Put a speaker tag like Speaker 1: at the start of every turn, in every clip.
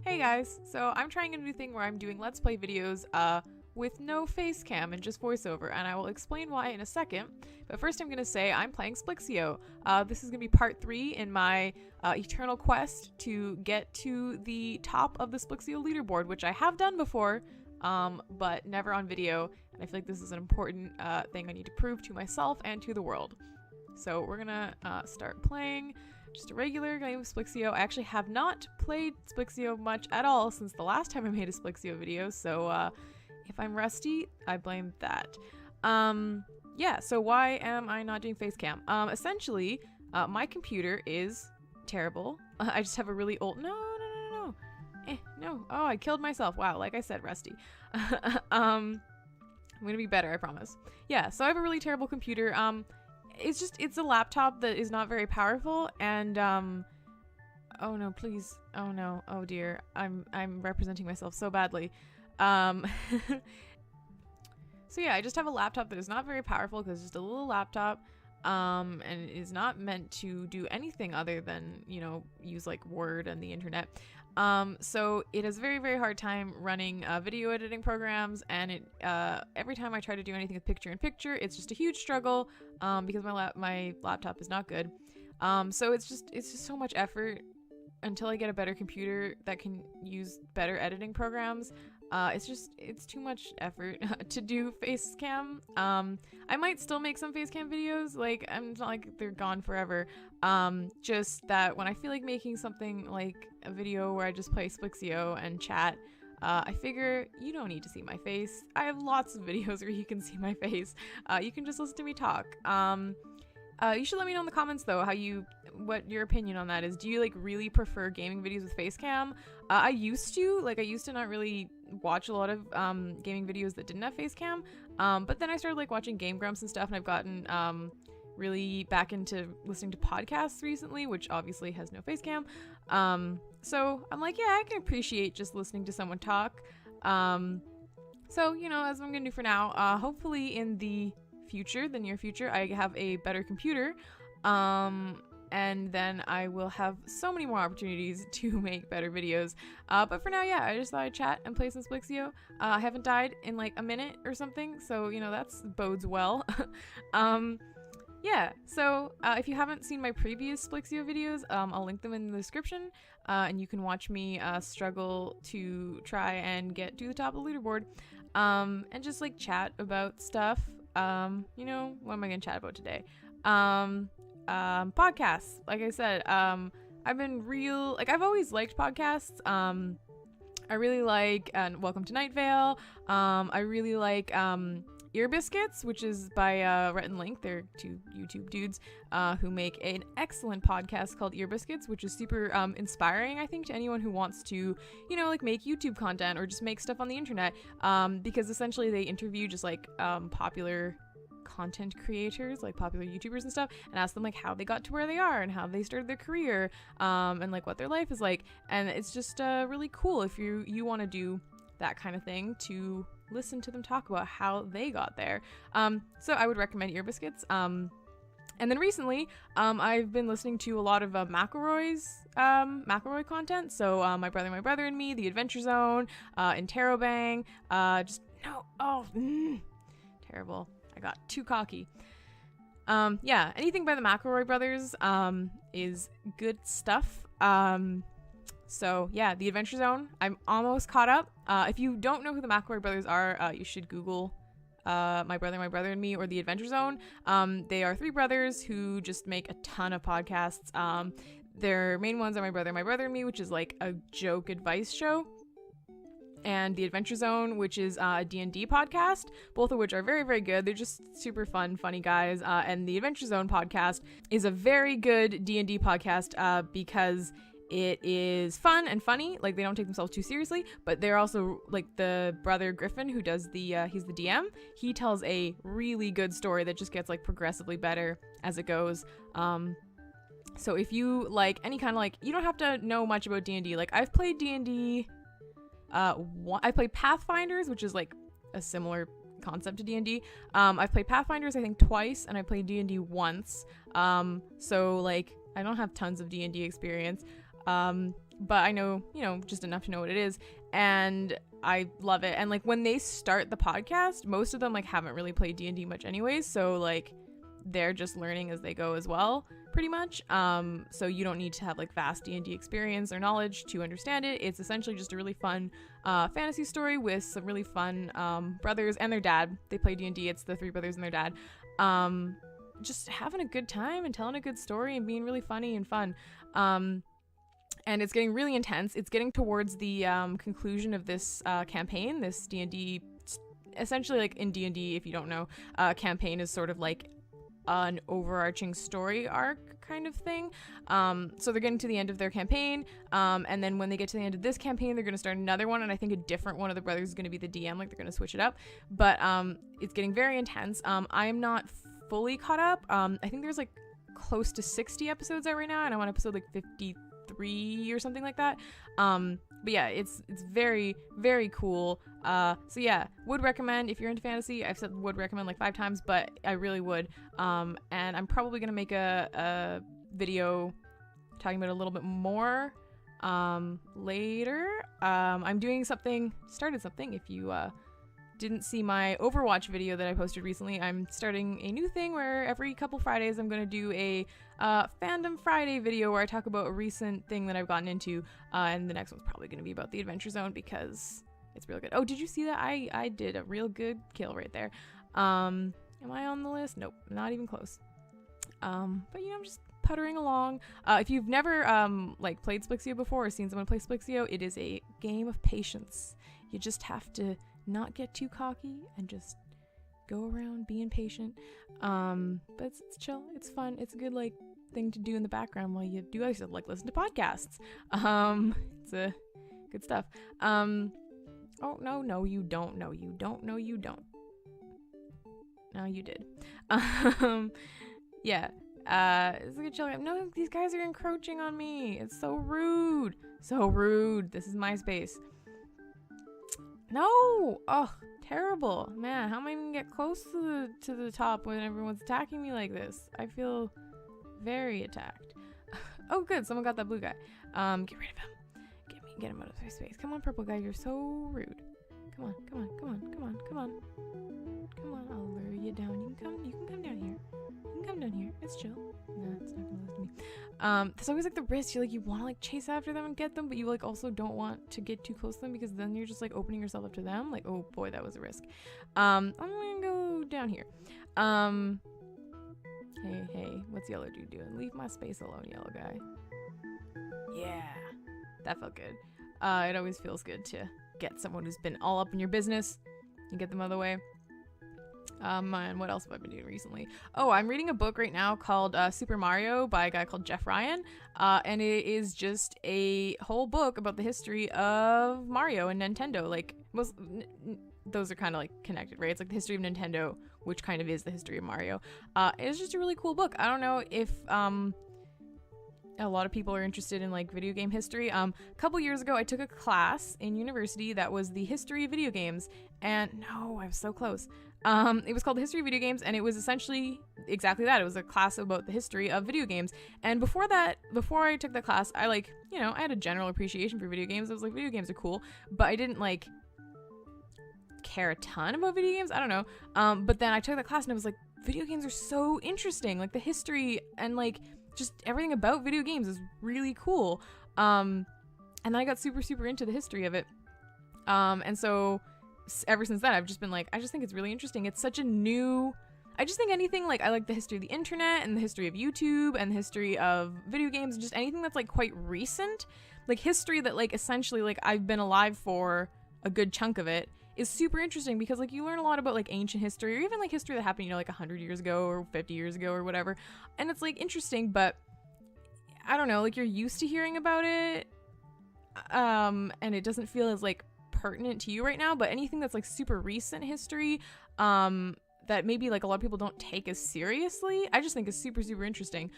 Speaker 1: Hey guys, so I'm trying a new thing where I'm doing Let's Play videos with no face cam and just voiceover, and I will explain why in a second. But first I'm going to say I'm playing Splixio. This is going to be part 3 in my eternal quest to get to the top of the Splixio leaderboard, which I have done before, but never on video, and I feel like this is an important thing I need to prove to myself and to the world. So we're gonna start playing just a regular game of Splixio. I actually have not played Splixio much at all since the last time I made a Splixio video, so if I'm rusty, I blame that. Yeah, so why am I not doing face cam? Essentially, my computer is terrible. I just have a really old... No. Oh, I killed myself. Wow, like I said, rusty. I'm gonna be better, I promise. Yeah, so I have a really terrible computer. It's a laptop that is not very powerful, and oh no, please, oh no, oh dear, I'm representing myself so badly. So yeah, I just have a laptop that is not very powerful because it's just a little laptop, and it is not meant to do anything other than, you know, use like Word and the internet. So it has a very, very hard time running video editing programs, and it every time I try to do anything with picture-in-picture, it's just a huge struggle because my laptop is not good. So it's just so much effort until I get a better computer that can use better editing programs. It's too much effort to do face cam. I might still make some face cam videos, like, I'm not like they're gone forever. Just that when I feel like making something like a video where I just play Splixio and chat, I figure you don't need to see my face. I have lots of videos where you can see my face. You can just listen to me talk. You should let me know in the comments though what your opinion on that is. Do you like really prefer gaming videos with face cam? I used to not really watch a lot of gaming videos that didn't have face cam, but then I started like watching Game Grumps and stuff, and I've gotten really back into listening to podcasts recently, which obviously has no face cam. So I'm like, yeah, I can appreciate just listening to someone talk. So, you know, as I'm gonna do for now, hopefully in the near future, I have a better computer, and then I will have so many more opportunities to make better videos. But for now, yeah, I just thought I'd chat and play some Splixio. I haven't died in like a minute or something, so, you know, that's bodes well. Yeah, so if you haven't seen my previous Splixio videos, I'll link them in the description, and you can watch me struggle to try and get to the top of the leaderboard, and just like chat about stuff. You know, what am I gonna chat about today? Podcasts. Like I said, I've always liked podcasts. I really like Welcome to Night Vale. I really like Ear Biscuits, which is by Rhett and Link. They're two YouTube dudes who make an excellent podcast called Ear Biscuits, which is super inspiring, I think, to anyone who wants to, you know, like make YouTube content or just make stuff on the internet, because essentially they interview just like popular content creators, like popular YouTubers and stuff, and ask them like how they got to where they are and how they started their career, and like what their life is like. And it's just really cool if you want to do that kind of thing, to listen to them talk about how they got there. So I would recommend Ear Biscuits. And then recently, I've been listening to a lot of McElroy's McElroy content. So My Brother and Me, The Adventure Zone, Interrobang. Terrible. I got too cocky. Yeah, anything by the McElroy brothers is good stuff. So yeah, The Adventure Zone, I'm almost caught up. If you don't know who the McElroy brothers are, you should Google My Brother and Me or The Adventure Zone. They are 3 brothers who just make a ton of podcasts. Their main ones are My Brother and Me, which is like a joke advice show, and The Adventure Zone, which is a D&D podcast, both of which are very, very good. They're just super fun, funny guys. And The Adventure Zone podcast is a very good D&D podcast because it is fun and funny. Like, they don't take themselves too seriously, but they're also like the brother Griffin who does he's the DM. He tells a really good story that just gets like progressively better as it goes. So if you like any kind of like, you don't have to know much about D&D. Like, I've played D&D. I played Pathfinders, which is like a similar concept to D&D. I've played Pathfinders I think twice, and I played D&D once. So like I don't have tons of D&D experience. but I know, just enough to know what it is, and I love it. And like when they start the podcast, most of them like haven't really played D&D much anyways, so like they're just learning as they go as well, pretty much. So you don't need to have like vast D&D experience or knowledge to understand it. It's essentially just a really fun fantasy story with some really fun brothers and their dad. They play D&D. It's the 3 brothers and their dad. Just having a good time and telling a good story and being really funny and fun. And it's getting really intense. It's getting towards the conclusion of this campaign, this D&D. Essentially, like in D&D, if you don't know, campaign is sort of like an overarching story arc kind of thing. So they're getting to the end of their campaign, and then when they get to the end of this campaign, they're going to start another one, and I think a different one of the brothers is going to be the DM. Like they're going to switch it up, but it's getting very intense. I am not fully caught up. I think there's like close to 60 episodes out right now, and I'm on episode like 53 or something like that. But yeah, it's very, very cool. So yeah, would recommend if you're into fantasy. I've said would recommend like 5 times, but I really would. And I'm probably gonna make a video talking about it a little bit more later. I'm doing started something. If you didn't see my Overwatch video that I posted recently, I'm starting a new thing where every couple Fridays I'm going to do a Fandom Friday video where I talk about a recent thing that I've gotten into, and the next one's probably going to be about the Adventure Zone because it's real good. Oh, did you see that? I did a real good kill right there. Am I on the list? Nope, not even close. But I'm just puttering along. If you've never like played Splixio before or seen someone play Splixio, it is a game of patience. You just have to not get too cocky and just go around being patient. But it's chill. It's fun. It's a good like thing to do in the background while you do like listen to podcasts. It's a good stuff. Oh no, you don't. No, you don't. No, you don't. No, you did. Yeah. It's a good chill. No, these guys are encroaching on me. It's so rude. So rude. This is my space. No! Oh, terrible. Man, how am I gonna get close to the top when everyone's attacking me like this? I feel very attacked. Oh, good. Someone got that blue guy. Get rid of him. Get him out of my space. Come on, purple guy. You're so rude. Come on. I'll lure you down. You can come down here. You can come down here. It's chill. No, it's not gonna listen to me. There's always like the risk. You want to like chase after them and get them, but you like also don't want to get too close to them because then you're just like opening yourself up to them. Like, oh boy, that was a risk. I'm gonna go down here. Hey, what's yellow dude doing? Leave my space alone, yellow guy. Yeah, that felt good. It always feels good to get someone who's been all up in your business and get them out of the way. And what else have I been doing recently? Oh, I'm reading a book right now called Super Mario by a guy called Jeff Ryan. And it is just a whole book about the history of Mario and Nintendo. Like, those are kind of like connected, right? It's like the history of Nintendo, which kind of is the history of Mario. It's just a really cool book. I don't know if a lot of people are interested in like video game history. A couple years ago, I took a class in university that was the history of video games. And no, I was so close. It was called the History of Video Games, and it was essentially exactly that. It was a class about the history of video games. And before I took that class, I like, I had a general appreciation for video games. I was like, video games are cool, but I didn't like care a ton about video games. I don't know. But then I took that class and I was like, video games are so interesting. Like the history and like just everything about video games is really cool. And then I got super, super into the history of it. And so ever since then, I've just been like, I just think it's really interesting. It's such a new, I just think anything like, I like the history of the internet and the history of YouTube and the history of video games, just anything that's like quite recent, like history that like essentially like I've been alive for a good chunk of it is super interesting because like you learn a lot about like ancient history or even like history that happened, like 100 years ago or 50 years ago or whatever. And it's like interesting, but I don't know, like you're used to hearing about it. And it doesn't feel as like pertinent to you right now, but anything that's like super recent history that maybe like a lot of people don't take as seriously, I just think is super, super interesting.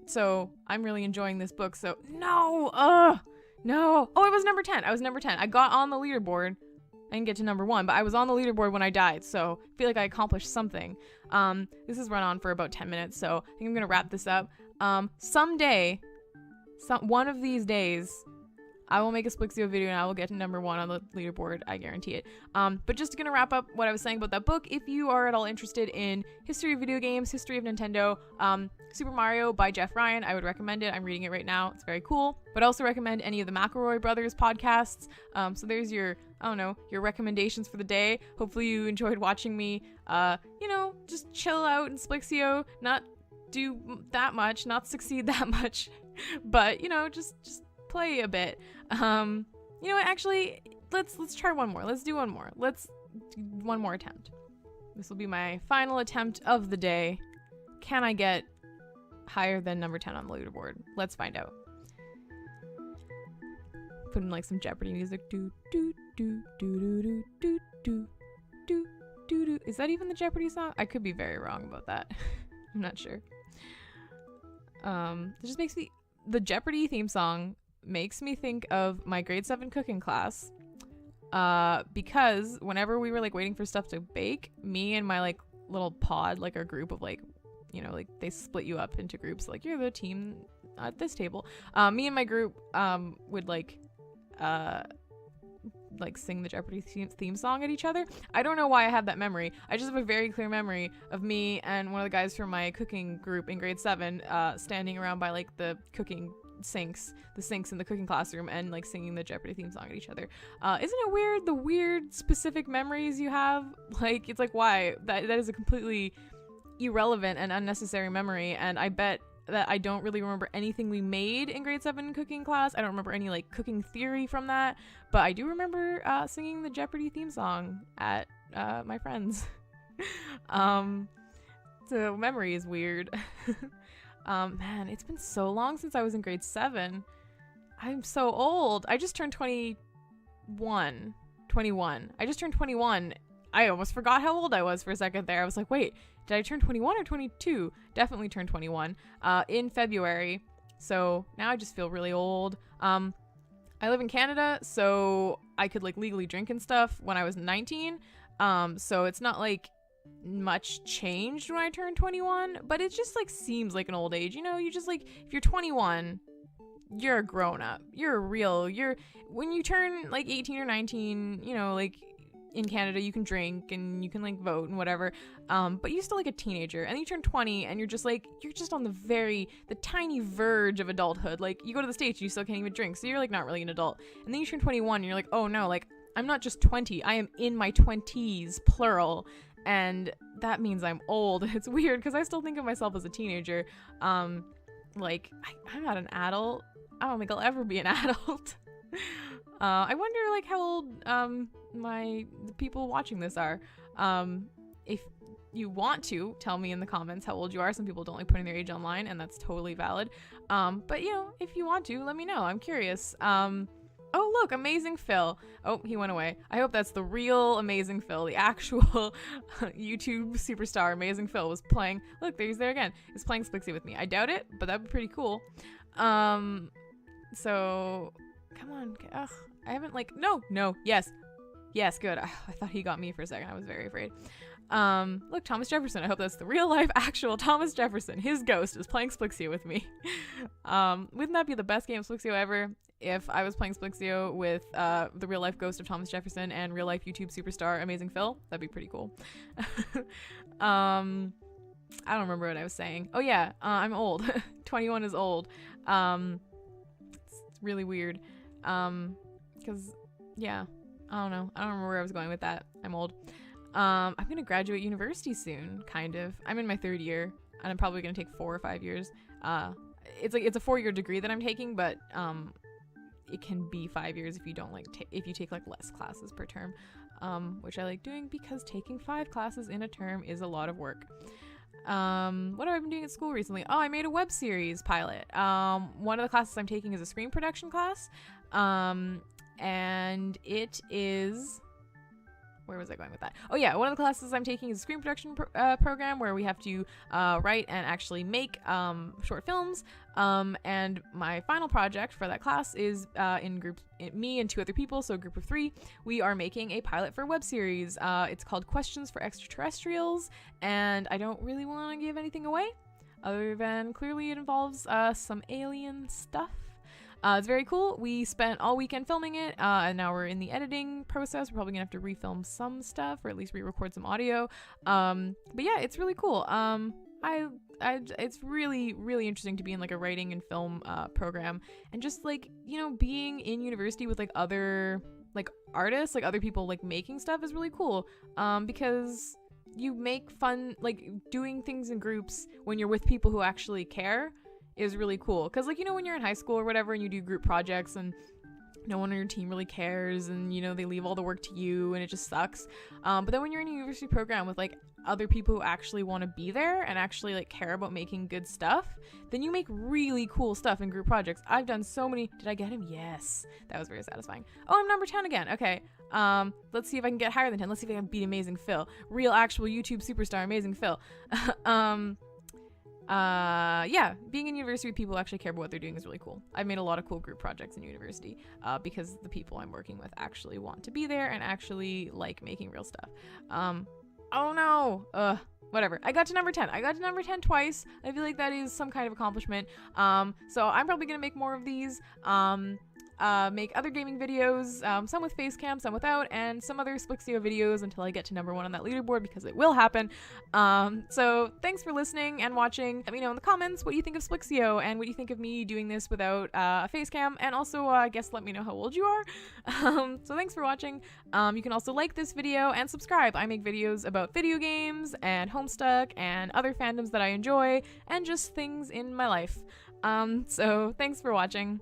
Speaker 1: So I'm really enjoying this book. So no, oh, I was number 10. I got on the leaderboard. I didn't get to number 1, but I was on the leaderboard when I died, so I feel like I accomplished something. This has run on for about 10 minutes, so I think I'm gonna wrap this up. Someday one of these days, I will make a Splixio video and I will get to number 1 on the leaderboard. I guarantee it. But just gonna wrap up what I was saying about that book. If you are at all interested in history of video games, history of Nintendo, Super Mario by Jeff Ryan, I would recommend it. I'm reading it right now. It's very cool. But also recommend any of the McElroy brothers podcasts. So there's your, I don't know, your recommendations for the day. Hopefully you enjoyed watching me, just chill out in Splixio, not do that much, not succeed that much, but, just play a bit. Actually, let's try one more. Let's do one more. Let's do one more attempt. This will be my final attempt of the day. Can I get higher than number 10 on the leaderboard? Let's find out. Put in like some Jeopardy music. Do do do do do do do do do do do. Is that even the Jeopardy song? I could be very wrong about that. I'm not sure. It just makes me, the Jeopardy theme song makes me think of my grade 7 cooking class, because whenever we were like waiting for stuff to bake, me and my like little pod, like our group of like, they split you up into groups, like you're the team at this table, me and my group would like sing the Jeopardy theme song at each other. I don't know why I have that memory. I just have a very clear memory of me and one of the guys from my cooking group in grade 7 standing around by like the sinks in the cooking classroom and like singing the Jeopardy theme song at each other. Isn't it weird, the weird specific memories you have? Like, it's like, why? That is a completely irrelevant and unnecessary memory, and I bet that I don't really remember anything we made in grade 7 cooking class. I don't remember any like cooking theory from that, but I do remember singing the Jeopardy theme song at my friends. So memory is weird. Man, it's been so long since I was in grade 7. I'm so old. I just turned 21. I just turned 21. I almost forgot how old I was for a second there. I was like, wait, did I turn 21 or 22? Definitely turned 21 in February. So now I just feel really old. I live in Canada, so I could like legally drink and stuff when I was 19. So it's not like much changed when I turned 21, but it just like seems like an old age. You just like, if you're 21, you're a grown up. When you turn like 18 or 19, like in Canada you can drink and you can like vote and whatever, but you're still like a teenager. And then you turn 20 and you're just on the tiny verge of adulthood. Like, you go to the States, you still can't even drink, so you're like not really an adult. And then you turn 21 and you're like, oh no, like I'm not just 20, I am in my 20s, plural. And that means I'm old. It's weird because I still think of myself as a teenager. Like, I'm not an adult. I don't think I'll ever be an adult. I wonder like how old the people watching this are. If you want to tell me in the comments how old you are. Some people don't like putting their age online, and that's totally valid. But if you want to, let me know. I'm curious. Oh, look, Amazing Phil. Oh, he went away. I hope that's the real Amazing Phil, the actual YouTube superstar Amazing Phil was playing. Look, he's there again. He's playing Splixie with me. I doubt it, but that'd be pretty cool. So, come on. Ugh, I haven't no, yes, good. I thought he got me for a second. I was very afraid. Look, Thomas Jefferson. I hope that's the real life actual Thomas Jefferson. His ghost is playing Splixio with me. Wouldn't that be the best game of Splixio ever? If I was playing Splixio with the real life ghost of Thomas Jefferson and real life YouTube superstar Amazing Phil, that'd be pretty cool. I don't remember what I was saying. Oh yeah, I'm old. 21 is old. It's really weird. Cause yeah, I don't know. I don't remember where I was going with that. I'm old. I'm gonna graduate university soon, kind of. I'm in my 3rd year, and I'm probably gonna take 4 or 5 years. It's a 4-year degree that I'm taking, but it can be 5 years if you don't if you take like less classes per term, which I like doing because taking 5 classes in a term is a lot of work. What have I been doing at school recently? Oh, I made a web series pilot. One of the classes I'm taking is a screen production class, and it is... Where was I going with that? Oh yeah, one of the classes I'm taking is a screen production program where we have to write and actually make short films. And my final project for that class is me and 2 other people, so a group of 3. We are making a pilot for a web series. It's called Questions for Extraterrestrials, and I don't really want to give anything away, other than clearly it involves some alien stuff. It's very cool. We spent all weekend filming it, and now we're in the editing process. We're probably gonna have to refilm some stuff, or at least re-record some audio. But yeah, it's really cool. It's really, really interesting to be in like a writing and film program, and just like, you know, being in university with like other like artists, like other people like making stuff is really cool. Because you make fun, like doing things in groups when you're with people who actually care is really cool. Because like, you know, when you're in high school or whatever and you do group projects and no one on your team really cares, and you know, they leave all the work to you and it just sucks. But then when you're in a university program with like other people who actually want to be there and actually like care about making good stuff, then you make really cool stuff in group projects. I've done so many. Did I get him? Yes, that was very satisfying. Oh, I'm number 10 again. Okay, let's see if I can get higher than 10. Let's see if I can beat Amazing Phil, real actual YouTube superstar Amazing Phil. Yeah, being in university with people who actually care about what they're doing is really cool. I've made a lot of cool group projects in university because the people I'm working with actually want to be there and actually like making real stuff. Oh no, whatever. I got to number 10. I got to number 10 twice. I feel like that is some kind of accomplishment. So I'm probably gonna make more of these. Make other gaming videos, some with face cam, some without, and some other Splixio videos until I get to number 1 on that leaderboard, because it will happen. So thanks for listening and watching. Let me know in the comments what you think of Splixio and what you think of me doing this without a face cam, and also I guess let me know how old you are. So thanks for watching. You can also like this video and subscribe. I make videos about video games and Homestuck and other fandoms that I enjoy and just things in my life. So thanks for watching.